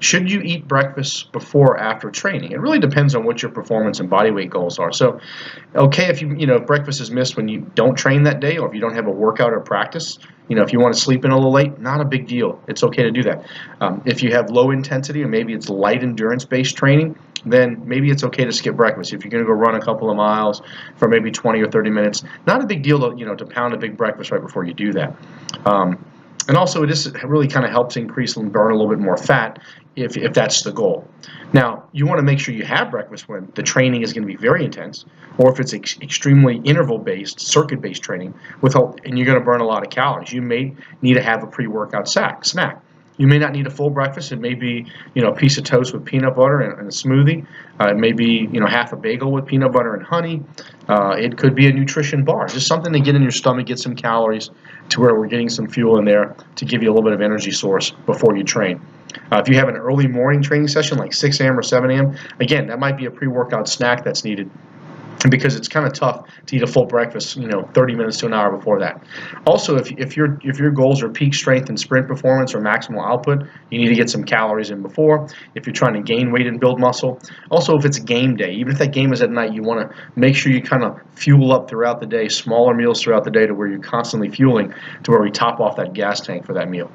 Should you eat breakfast before or after training? It really depends on what your performance and body weight goals are. So, okay, if breakfast is missed when you don't train that day, or if you don't have a workout or practice, if you want to sleep in a little late, not a big deal. It's okay to do that. If you have low intensity, or maybe it's light endurance based training, then maybe it's okay to skip breakfast. If you're going to go run a couple of miles for maybe 20 or 30 minutes, not a big deal to pound a big breakfast right before you do that. And also, it just really kind of helps increase and burn a little bit more fat if that's the goal. Now, you want to make sure you have breakfast when the training is going to be very intense, or if it's extremely interval-based, circuit-based training, and you're going to burn a lot of calories. You may need to have a pre-workout snack. You may not need a full breakfast. It may be, a piece of toast with peanut butter and a smoothie. It may be, half a bagel with peanut butter and honey. It could be a nutrition bar, just something to get in your stomach, get some calories to where we're getting some fuel in there to give you a little bit of energy source before you train. If you have an early morning training session like 6 a.m. or 7 a.m., again, that might be a pre-workout snack that's needed, because it's kind of tough to eat a full breakfast, 30 minutes to an hour before that. Also, if your goals are peak strength and sprint performance or maximal output, you need to get some calories in before. If you're trying to gain weight and build muscle, also if it's game day, even if that game is at night, you want to make sure you kind of fuel up throughout the day, smaller meals throughout the day to where you're constantly fueling to where we top off that gas tank for that meal.